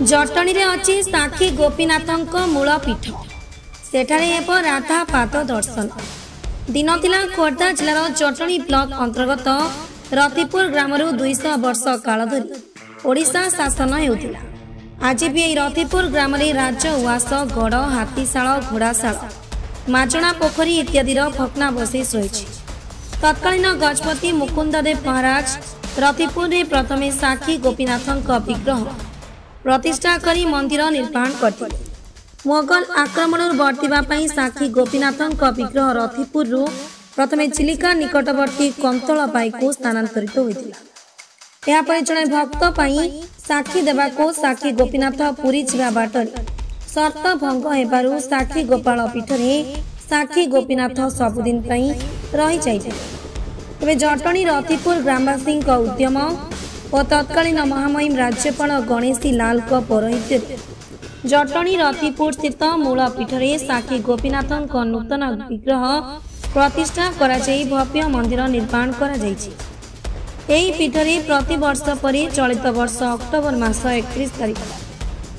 जटणी रे अच्छी साक्षी गोपीनाथ मूल पीठ सेठारे हेब राधा पाद दर्शन दिन थिला खोर्धा जिलार जटणी ब्लॉक अंतर्गत रतिपुर ग्राम 200 वर्ष काल धरी ओडिशा शासन हेउथिला। आज भी यही रतिपुर ग्राम राज उआस गड़ हाथीशाल घोड़ाशाल माजणा पोखरी इत्यादि भग्नावशेष रही। तत्कालीन गजपति मुकुंददेव महाराज रतिपुर में प्रथम साक्षी गोपीनाथ विग्रह प्रतिष्ठा करी मंदिर निर्माण करते। मोगल आक्रमण बर्तिबा साक्षी गोपीनाथ विग्रह रतिपुर प्रथम चिलिका निकटवर्ती कंतल पाई को स्थानांतरित होता। यापर जड़े भक्त साक्षी देवाको साक्षी गोपीनाथ पुरी जावा बाटरे शर्त भंग हेबारु साक्षी गोपाल पीठरे साक्षी गोपीनाथ सबुदिन रही जाइते। तेबे जटणी रतिपुर ग्रामवासी उद्यम और तत्कालीन महामहिम राज्यपाल गणेशी लाल पौरोहित्य जटणी रतिपुर स्थित मूल पीठरे साक्षी गोपीनाथ नूतन विग्रह प्रतिष्ठा कराई भव्य मंदिर निर्माण एही पीठरे प्रति वर्ष परि चलित वर्ष अक्टोबर मास 31 तारिख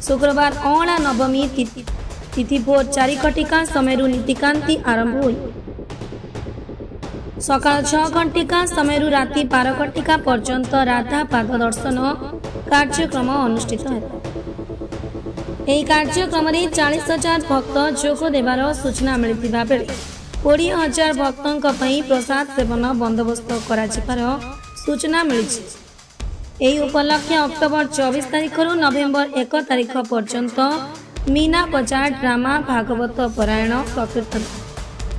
शुक्रवार अँला नवमी तिथि भोर 4 घटिका समय नीतिकांति आरंभ हुई सकाल 6 घंटिका समय राति 12 घटिका पर्यंत राधा पाद दर्शन कार्यक्रम अनुष्ठित है। यह कार्यक्रम 40,000 भक्त जोग देवार सूचना मिलता बेले 20,000 भक्तों प्रसाद सेवन बंदोबस्त कर सूचना मिली। यही उपलक्षे अक्टोबर 24 तारिख नवेम्बर 1 तारिख पर्यंत मीना बजार ड्रामा भागवत परायण संकीर्तन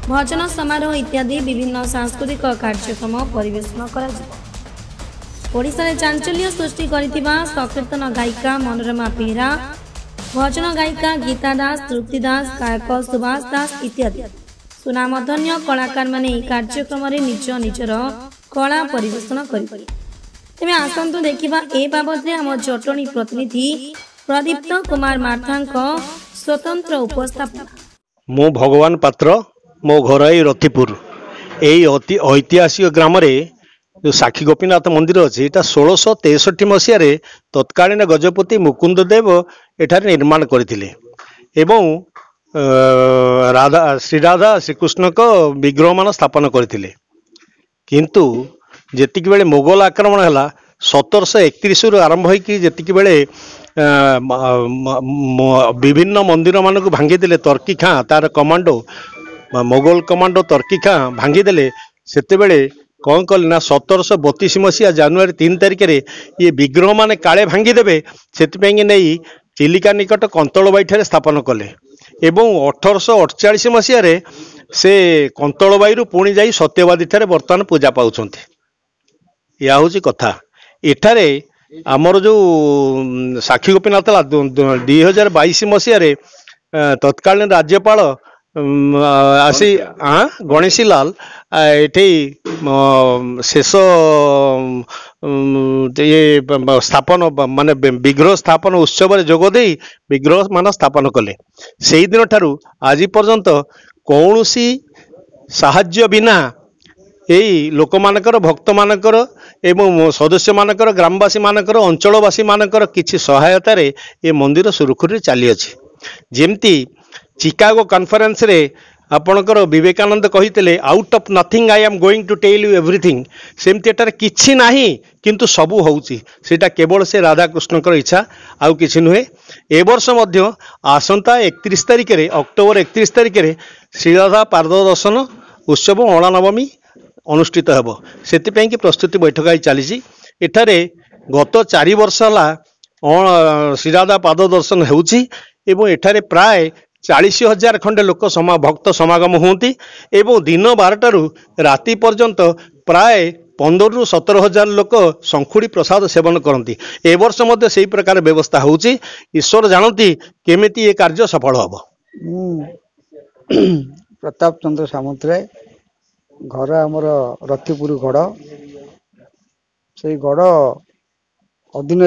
भजन समारोह इत्यादि विभिन्न सांस्कृतिक कार्यक्रम परिवेषण ओडिशा चांचल्य सृष्टि करिथिबा संकीर्तन गायिका मनोरमा बेहरा भजन गायिका गीता दास तृप्ति दास गायक सुभाष दास इत्यादि सुनामधन्य कलाकार माने कार्यक्रम निज निजर कला परिवेषण करिबे। तेबे आसंतु देखिबा ए बाबद रे हम जटणी प्रतिनिधि प्रदीप्त कुमार मार्थांक स्वतंत्र उपस्थापना। मो भगवान पात्र मो घर रतिपुर यही ऐतिहासिक ग्राम जो साक्षी गोपीनाथ मंदिर अच्छे यहाँ 1663 मसीह तत्कालीन गजपति मुकुंददेव एठारे निर्माण करथिले एवं श्रीराधा श्रीकृष्ण को विग्रह मान स्थापन करथिले। किंतु जेतिक बेले मोगल आक्रमण है 1731 आरंभ होगी जेतिक बेले विभिन्न मंदिर मान को भांगी तर्की खां तार कमांडो मोगल कमांडो तर्की खां भांगीदे से कौन कले ना 1732 मसीहा जनवरी 3 तारिख में ये विग्रह मान काले भांगीदेवे से नहीं चिलिका निकट कंतलबाई ठारे स्थापन कले एवं 1848 मसीह से कंतलबाई पुणी जा सत्यवादी ठारे बर्तमान पूजा पाउछंती। या हूँ कथा एठारे आमर जो साक्षी गोपीनाथ 2022 मसीह तत्कालीन राज्यपाल आसी गणेशी लाल ये शेष ये स्थापन माने विग्रह स्थापन उत्सव जोगदे विग्रह मान स्थापन कले। से दिन ठारू आज पर्यंत कौन सी साहाय्य बिना यही लोक मानकर भक्त मानकर एवं सदस्य मानकर ग्रामवासी मानकर अंचलवासी मानकर किछि सहायतार ये मंदिर सुरखुरी चली अछि। जेमती चिकागो कॉन्फ्रेंस रे आपणकर विवेकानंद कही out of nothing I am going to tell you everything सेमती एटार किछि नाही किंतु सबू होउची सेटा केवल से राधा कृष्णकर इच्छा आउ किछि नुहे। ए वर्ष मध्य आसंता 31 तारिख रे अक्टोबर 31 तारिख रे श्रीराधा पाद दर्शन उत्सव अणा नवमी अनुष्ठित हेबो सेतिपई कि प्रस्तुति बैठक आई चली। एठारे गत 4 वर्ष हला श्रीराधा पाद दर्शन हेउची एवं एठारे प्राय 40,000 खंडे लोक भक्त समागम होती एवं दिन 12टारू राति पर्यंत प्राय 15 ରୁ 17,000 लोक संखुड़ी प्रसाद सेवन करती। ए वर्ष मध्य से प्रकार व्यवस्था होउची। ईश्वर जानती केमिति ये कार्य सफल हम। प्रताप चंद्र सामंतराय घर आमर रतिपुर गड़ से गड़ अधीन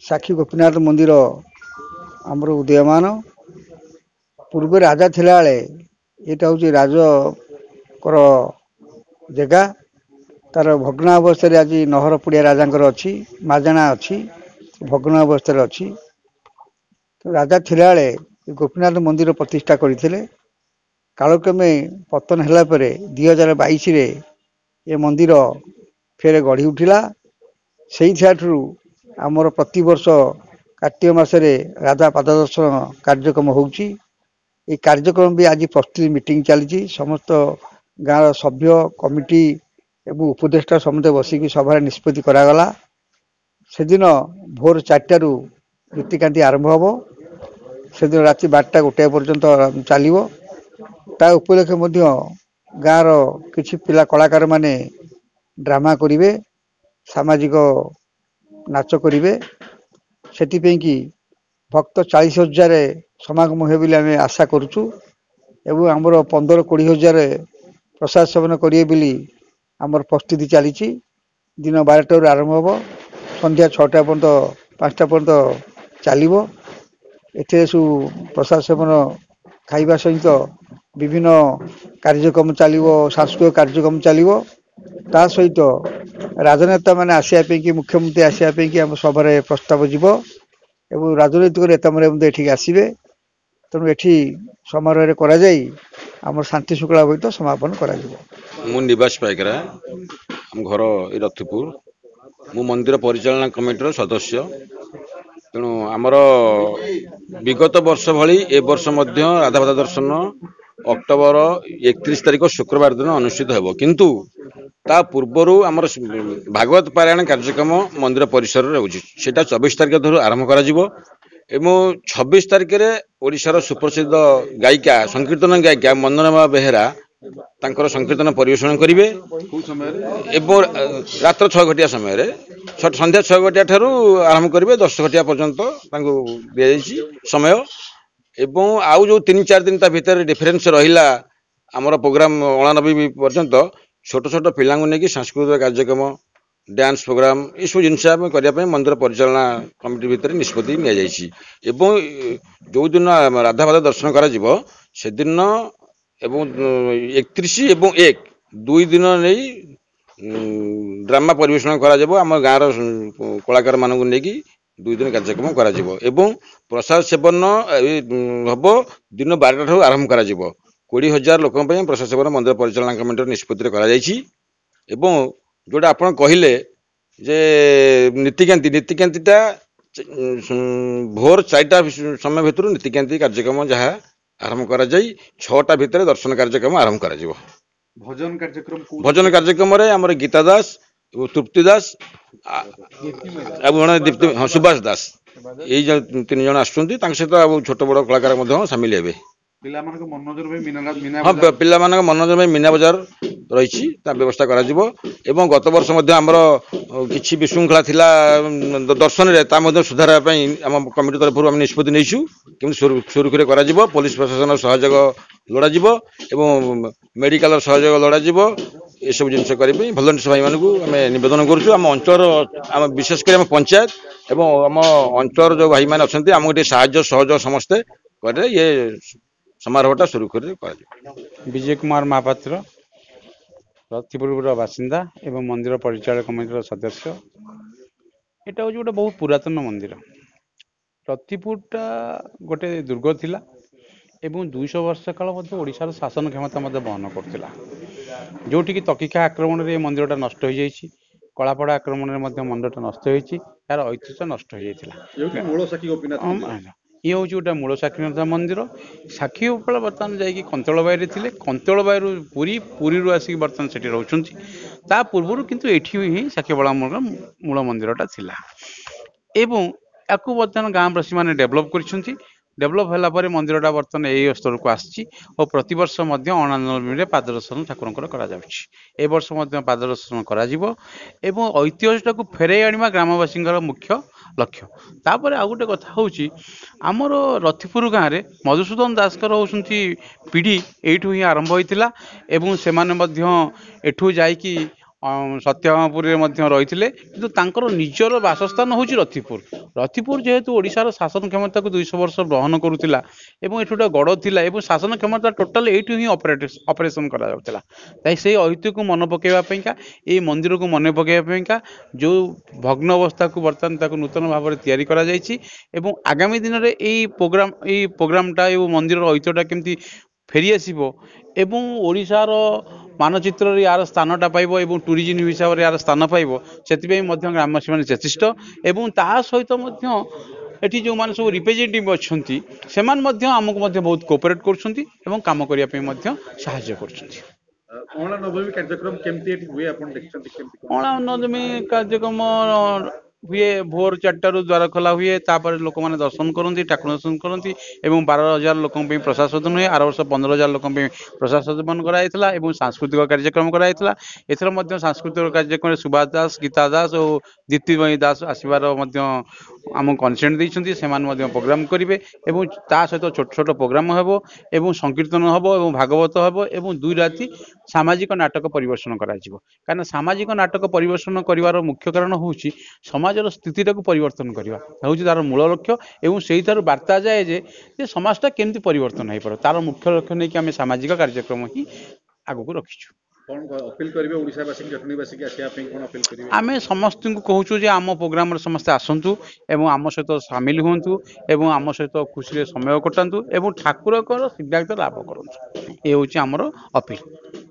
साक्षी गोपीनाथ मंदिर आमर उदयमान पूर्व राजा थिला बेले यहाँ हूँ राज ଜାଗା ତାର ଭଗ୍ନ ଅବସ୍ଥାରେ ଆଜି ନହରପୁଡ଼ିଆ ରାଜାଙ୍କର ଅଛି, ମାଜଣା ଅଛି, ଭଗ୍ନ ଅବସ୍ଥାରେ ଅଛି। ରାଜା ଥିଲାବେଳେ ଗୋପୀନାଥ ମନ୍ଦିର ପ୍ରତିଷ୍ଠା କରିଥିଲେ। କାଳକ୍ରମେ ପତନ ହେଲା ପରେ 2022ରେ ଏ ମନ୍ଦିର ଫେରେ ଗଢ଼ି ଉଠିଲା। ସେଇଠାରୁ ଆମର ପ୍ରତିବର୍ଷ କାର୍ତ୍ତିକ ମାସରେ ରାଧା ପାଦ ଦର୍ଶନ କାର୍ଯ୍ୟକ୍ରମ ହେଉଛି। এই କାର୍ଯ୍ୟକ୍ରମ ବି ଆଜି ପ୍ରସ୍ତୁତି ମିଟିଂ ଚାଲିଛି। ସମସ୍ତ ଗାଁର ସଭ୍ୟ କମିଟି ଏବଂ ଉପଦେଷ୍ଟା ସମସ୍ତେ ବସିକି ସଭାରେ ନିଷ୍ପତ୍ତି କରାଗଲା। ସେଦିନ ଭୋର 4ଟାରୁ ନୀତିକାନ୍ତି ଆରମ୍ଭ ହେବ। ସେଦିନ ରାତି 12ଟା 1 ପର୍ଯ୍ୟନ୍ତ ଚାଲିବ। ତା ଉପଲକ୍ଷେ ମଧ୍ୟ ଗାଁର କିଛି ପିଲା କଳାକାରମାନେ ଡ୍ରାମା କରିବେ, ସାମାଜିକ ନାଚ କରିବେ। ସେଥିପାଇଁ କି ଭକ୍ତ 40,000 ସମାଗମ ହେବେ ବୋଲି ଆମେ ଆଶା କରୁଛୁ ଏବଂ ଆମର 15-20 ହଜାର ପ୍ରସାଦ ସେବନ କରିବେ ବୋଲି ଆମର ପ୍ରସ୍ତୁତି ଚାଲିଛି। ଦିନ 12ଟାରୁ ଆରମ୍ଭ ହେବ, ସନ୍ଧ୍ୟା 6ଟା ପର୍ଯ୍ୟନ୍ତ 5ଟା ପର୍ଯ୍ୟନ୍ତ ଚାଲିବ। ଏଥିରେ ସବୁ ପ୍ରସାଦ ସେବନ ଖାଇବା ସହିତ ବିଭିନ୍ନ କାର୍ଯ୍ୟକ୍ରମ ଚାଲିବ, ସାଂସ୍କୃତିକ କାର୍ଯ୍ୟକ୍ରମ ଚାଲିବ। ତା ସହିତ ରାଜନେତା ମାନେ ଆସିବା ପାଇଁ କି ମୁଖ୍ୟମନ୍ତ୍ରୀ ଆସିବା ପାଇଁ କି ଆମ ସଭାରେ ପ୍ରସ୍ତାବ ଯିବ ଏବଂ ରାଜନୈତିକ ନେତାମାନେ ମଧ୍ୟ ଏଠିକି ଆସିବେ। ତେଣୁ ଏଠି ସମାରୋହରେ କରାଯାଇ ଆମର ଶାନ୍ତି ଶୃଙ୍ଖଳା ସହିତ ସମାପନ କରାଯିବ। ମୁଁ ନିବାସ ପାଇକରା, ଆମ ଘର ଏଇ ରତିପୁର। ମୁଁ ମନ୍ଦିର ପରିଚାଳନା କମିଟିର ସଦସ୍ୟ। ତେଣୁ ଆମର ବିଗତ ବର୍ଷ ଭଳି ଏ ବର୍ଷ ମଧ୍ୟ ରାଧାପାଦ ଦର୍ଶନ ଅକ୍ଟୋବର 31 ତାରିଖ ଶୁକ୍ରବାର ଦିନ ଅନୁଷ୍ଠିତ ହେବ। କିନ୍ତୁ ତା ପୂର୍ବରୁ ଆମର ଭାଗବତ ପାରାୟଣ କାର୍ଯ୍ୟକ୍ରମ ମନ୍ଦିର ପରିସରରେ ରହୁଛି। ସେଇଟା 24 ତାରିଖ ଧରୁ ଆରମ୍ଭ କରାଯିବ ଏବଂ 26 ତାରିଖରେ ଓଡ଼ିଶାର ସୁପ୍ରସିଦ୍ଧ ଗାୟିକା ସଂକୀର୍ତ୍ତନ ଗାୟିକା ମନ୍ଦନମା ବେହେରା ତାଙ୍କର ସଂକୀର୍ତ୍ତନ ପରିବେଷଣ କରିବେ ଏବଂ ରାତ୍ର 6 ଘଟିଆ ସମୟରେ ସନ୍ଧ୍ୟା 6 ଘଟିଆ ଠାରୁ ଆରମ୍ଭ କରିବେ 10 ଘଟିଆ ପର୍ଯ୍ୟନ୍ତ ତାଙ୍କୁ ଦିଆଯାଇଛି ସମୟ। ଏବଂ ଆଉ ଯେଉଁ 3-4 ଦିନ ତା ଭିତରେ ଡିଫରେନ୍ସ ରହିଲା ଆମର ପ୍ରୋଗ୍ରାମ 89 ପର୍ଯ୍ୟନ୍ତ ଛୋଟ ଛୋଟ ପିଲାଙ୍କୁ ନେଇକି ସାଂସ୍କୃତିକ କାର୍ଯ୍ୟକ୍ରମ, ଡ୍ୟାନ୍ସ ପ୍ରୋଗ୍ରାମ ଏସବୁ ଜିନିଷ ଆମେ କରିବା ପାଇଁ ମନ୍ଦିର ପରିଚାଳନା କମିଟି ଭିତରେ ନିଷ୍ପତ୍ତି ନିଆଯାଇଛି। ଏବଂ ଯେଉଁଦିନ ରାଧାପାଦ ଦର୍ଶନ କରାଯିବ ସେଦିନ ଏବଂ 31 ଏବଂ 1 2 ଦିନ ନେଇ ଡ୍ରାମା ପରିବେଷଣ କରାଯିବ। ଆମ ଗାଁର କଳାକାରମାନଙ୍କୁ ନେଇକି 2 ଦିନ କାର୍ଯ୍ୟକ୍ରମ କରାଯିବ ଏବଂ ପ୍ରସାଦ ସେବନ ହେବ ଦିନ 12ଟା ଠାରୁ ଆରମ୍ଭ କରାଯିବ। 20,000 ଲୋକଙ୍କ ପାଇଁ ପ୍ରସାଦ ସେବନ ମନ୍ଦିର ପରିଚାଳନା କମିଟିର ନିଷ୍ପତ୍ତିରେ କରାଯାଇଛି। ଏବଂ ଯେଉଁଟା ଆପଣ କହିଲେ ଯେ ନୀତିକାନ୍ତିଟା ଭୋର 4ଟା ସମୟ ଭିତରୁ ନୀତିକାନ୍ତି କାର୍ଯ୍ୟକ୍ରମ ଯାହା ଆରମ୍ଭ କରାଯାଇ 6ଟା ଭିତରେ ଦର୍ଶନ କାର୍ଯ୍ୟକ୍ରମ ଆରମ୍ଭ କରାଯିବ। ଭଜନ କାର୍ଯ୍ୟକ୍ରମରେ ଆମର ଗୀତା ଦାସ, ତୃପ୍ତି ଦାସ ଆଉ ସୁଭାଷ ଦାସ ଏଇ 3 ଜଣ ଆସୁଛନ୍ତି। ତାଙ୍କ ସହିତ ଆଉ ଛୋଟ ବଡ଼ କଳାକାର ମଧ୍ୟ ସାମିଲ ହେବେ। ପିଲାମାନଙ୍କ ମନୋରଞ୍ଜନ ପାଇଁ ମୀନା ବଜାର ରହିଛି, ତା ବ୍ୟବସ୍ଥା କରାଯିବ। ଏବଂ ଗତ ବର୍ଷ ମଧ୍ୟ ଆମର କିଛି ବିଶୃଙ୍ଖଳା ଥିଲା ଦର୍ଶନରେ, ତା ମଧ୍ୟ ସୁଧାର ପାଇଁ ଆମ କମିଟି ତରଫରୁ ଆମେ ନିଷ୍ପତ୍ତି ନେଇଛୁ। କିନ୍ତୁ ସୁରୁଖୁରୁରେ କରାଯିବ। ପୋଲିସ ପ୍ରଶାସନର ସହଯୋଗ ଲୋଡ଼ାଯିବ ଏବଂ ମେଡ଼ିକାଲର ସହଯୋଗ ଲୋଡ଼ାଯିବ। ଏସବୁ ଜିନିଷ କରିବା ପାଇଁ ଭଲଣ୍ଟିୟର୍ସ ଭାଇମାନଙ୍କୁ ଆମେ ନିବେଦନ କରୁଛୁ। ଆମ ଅଞ୍ଚଳର ବିଶେଷ କରି ଆମ ପଞ୍ଚାୟତ ଏବଂ ଆମ ଅଞ୍ଚଳର ଯେଉଁ ଭାଇମାନେ ଅଛନ୍ତି ଆମକୁ ଟିକେ ସାହାଯ୍ୟ ସହଯୋଗ ସମସ୍ତେ କଲେ ଇଏ ସମାରୋହଟା ସୁରୁଖୁରୁରେ କରାଯିବ। ବିଜୟ କୁମାର ମହାପାତ୍ର, ରତିପୁରର ବାସିନ୍ଦା ଏବଂ ମନ୍ଦିର ପରିଚାଳକ କମିଟିର ସଦସ୍ୟ। ଏଟା ହେଉଛି ଗୋଟେ ବହୁତ ପୁରାତନ ମନ୍ଦିର। ରତିପୁରଟା ଗୋଟେ ଦୁର୍ଗ ଥିଲା ଏବଂ 200 ବର୍ଷ କାଳ ମଧ୍ୟ ଓଡ଼ିଶାର ଶାସନ କ୍ଷମତା ମଧ୍ୟ ବହନ କରୁଥିଲା। ଯେଉଁଠିକି ତକିକା ଆକ୍ରମଣରେ ଏ ମନ୍ଦିରଟା ନଷ୍ଟ ହୋଇଯାଇଛି, କଳାପଡ଼ା ଆକ୍ରମଣରେ ମଧ୍ୟ ମନ୍ଦିରଟା ନଷ୍ଟ ହୋଇଛି, ଏହାର ଐତିହ୍ୟ ନଷ୍ଟ ହୋଇଯାଇଥିଲା। ଇଏ ହେଉଛି ଗୋଟେ ମୂଳ ସାକ୍ଷୀନାଥ ମନ୍ଦିର। ସାକ୍ଷୀ ଗୋପାଳ ବର୍ତ୍ତମାନ ଯାଇକି କନ୍ତଳବାଇରେ ଥିଲେ, କନ୍ତଳବାଇରୁ ପୁରୀରୁ ଆସିକି ବର୍ତ୍ତମାନ ସେଠି ରହୁଛନ୍ତି। ତା ପୂର୍ବରୁ କିନ୍ତୁ ଏଠି ହିଁ ସାକ୍ଷୀ ଗୋପାଳଙ୍କର ମୂଳ ମନ୍ଦିରଟା ଥିଲା ଏବଂ ୟାକୁ ବର୍ତ୍ତମାନ ଗାଁବାସୀମାନେ ଡେଭଲପ୍ କରିଛନ୍ତି। ଡେଭଲପ୍ ହେଲା ପରେ ମନ୍ଦିରଟା ବର୍ତ୍ତମାନ ଏହି ସ୍ତରକୁ ଆସିଛି ଓ ପ୍ରତିବର୍ଷ ମଧ୍ୟ ଅଣାନବମୀରେ ପାଦ ଦର୍ଶନ ଠାକୁରଙ୍କର କରାଯାଉଛି। ଏ ବର୍ଷ ମଧ୍ୟ ପାଦ ଦର୍ଶନ କରାଯିବ ଏବଂ ଐତିହ୍ୟଟାକୁ ଫେରାଇ ଆଣିବା ଗ୍ରାମବାସୀଙ୍କର ମୁଖ୍ୟ ଲକ୍ଷ୍ୟ। ତାପରେ ଆଉ ଗୋଟେ କଥା ହେଉଛି ଆମର ରତିପୁର ଗାଁରେ ମଧୁସୂଦନ ଦାସଙ୍କର ହେଉଛନ୍ତି ପିଢ଼ି ଏଇଠୁ ହିଁ ଆରମ୍ଭ ହୋଇଥିଲା ଏବଂ ସେମାନେ ମଧ୍ୟ ଏଠୁ ଯାଇକି ସତ୍ୟଭାମାପୁରୀରେ ମଧ୍ୟ ରହିଥିଲେ କିନ୍ତୁ ତାଙ୍କର ନିଜର ବାସସ୍ଥାନ ହେଉଛି ରତିପୁର। ରତିପୁର ଯେହେତୁ ଓଡ଼ିଶାର ଶାସନ କ୍ଷମତାକୁ 200 ବର୍ଷ ବହନ କରୁଥିଲା ଏବଂ ଏଠି ଗୋଟେ ଗଡ଼ ଥିଲା ଏବଂ ଶାସନ କ୍ଷମତା ଟୋଟାଲ ଏଇଠୁ ହିଁ ଅପରେସନ କରାଯାଉଥିଲା। ତାଇ ସେଇ ଐତିହ୍ୟକୁ ମନେ ପକାଇବା ପାଇଁକା ଏଇ ମନ୍ଦିରକୁ ମନେ ପକାଇବା ପାଇଁକା ଯେଉଁ ଭଗ୍ନ ଅବସ୍ଥାକୁ ବର୍ତ୍ତମାନ ତାକୁ ନୂତନ ଭାବରେ ତିଆରି କରାଯାଇଛି ଏବଂ ଆଗାମୀ ଦିନରେ ଏଇ ପ୍ରୋଗ୍ରାମଟା ଏବଂ ମନ୍ଦିରର ଐତିହ୍ୟଟା କେମିତି ଫେରିଆସିବ ଏବଂ ଓଡ଼ିଶାର ମାନଚିତ୍ରରେ ୟାର ସ୍ଥାନଟା ପାଇବ ଏବଂ ଟୁରିଜିମ୍ ହିସାବରେ ୟାର ସ୍ଥାନ ପାଇବ ସେଥିପାଇଁ ମଧ୍ୟ ଗ୍ରାମବାସୀମାନେ ଚେଷ୍ଟିତ ଏବଂ ତା ସହିତ ମଧ୍ୟ ଏଠି ଯେଉଁମାନେ ସବୁ ରିପ୍ରେଜେଣ୍ଟେଟିଭ୍ ଅଛନ୍ତି ସେମାନେ ମଧ୍ୟ ଆମକୁ ମଧ୍ୟ ବହୁତ କୋଅପରେଟ୍ କରୁଛନ୍ତି ଏବଂ କାମ କରିବା ପାଇଁ ମଧ୍ୟ ସାହାଯ୍ୟ କରୁଛନ୍ତି। ଅଁଳା ନବମୀ କାର୍ଯ୍ୟକ୍ରମ କେମିତି ଏଠି ହୁଏ ଆପଣ ଦେଖିଛନ୍ତି କେମିତି? ଅଁଳା ନବମୀ କାର୍ଯ୍ୟକ୍ରମ ହୁଏ ଭୋର 4ଟାରୁ ଦ୍ୱାର ଖୋଲା ହୁଏ ତାପରେ ଲୋକମାନେ ଦର୍ଶନ କରନ୍ତି ଠାକୁର ଦର୍ଶନ କରନ୍ତି ଏବଂ 12,000 ଲୋକଙ୍କ ପାଇଁ ପ୍ରସାଦ ସେବନ ହୁଏ। ଆର ବର୍ଷ 15,000 ଲୋକଙ୍କ ପାଇଁ ପ୍ରସାଦ ସେବନ କରାଯାଇଥିଲା ଏବଂ ସାଂସ୍କୃତିକ କାର୍ଯ୍ୟକ୍ରମ କରାଯାଇଥିଲା। ଏଥର ମଧ୍ୟ ସାଂସ୍କୃତିକ କାର୍ଯ୍ୟକ୍ରମରେ ସୁଭାଷ ଦାସ ଗୀତା ଦାସ ଓ ଦୀପ୍ତିମୟୀ ଦାସ ଆସିବାର ମଧ୍ୟ ଆମକୁ କନସେଣ୍ଟ ଦେଇଛନ୍ତି। ସେମାନେ ମଧ୍ୟ ପ୍ରୋଗ୍ରାମ କରିବେ ଏବଂ ତା ସହିତ ଛୋଟ ଛୋଟ ପ୍ରୋଗ୍ରାମ ହେବ ଏବଂ ସଂକୀର୍ତ୍ତନ ହେବ ଏବଂ ଭାଗବତ ହେବ ଏବଂ 2 ରାତି ସାମାଜିକ ନାଟକ ପରିବେଷଣ କରାଯିବ। କାରଣ ସାମାଜିକ ନାଟକ ପରିବେଷଣ କରିବାର ମୁଖ୍ୟ କାରଣ ହେଉଛି ସମାଜର ସ୍ଥିତିଟାକୁ ପରିବର୍ତ୍ତନ କରିବା ହେଉଛି ତାର ମୂଳ ଲକ୍ଷ୍ୟ ଏବଂ ସେଇଠାରୁ ବାର୍ତ୍ତା ଯାଏ ଯେ ସମାଜଟା କେମିତି ପରିବର୍ତ୍ତନ ହେଇପାରେ ତାର ମୁଖ୍ୟ ଲକ୍ଷ୍ୟ ନେଇକି ଆମେ ସାମାଜିକ କାର୍ଯ୍ୟକ୍ରମ ହିଁ ଆଗକୁ ରଖିଛୁ। କ'ଣ ଅପିଲ କରିବେ ଓଡ଼ିଶାବାସୀକି ଜଟଣୀବାସୀକି ଆସିବା ପାଇଁ କ'ଣ ଅପିଲ କରିବେ? ଆମେ ସମସ୍ତଙ୍କୁ କହୁଛୁ ଯେ ଆମ ପ୍ରୋଗ୍ରାମରେ ସମସ୍ତେ ଆସନ୍ତୁ ଏବଂ ଆମ ସହିତ ସାମିଲ ହୁଅନ୍ତୁ ଏବଂ ଆମ ସହିତ ଖୁସିରେ ସମୟ କଟାନ୍ତୁ ଏବଂ ଠାକୁରଙ୍କର ସିଦ୍ଧାନ୍ତ ଲାଭ କରନ୍ତୁ। ଏ ହେଉଛି ଆମର ଅପିଲ।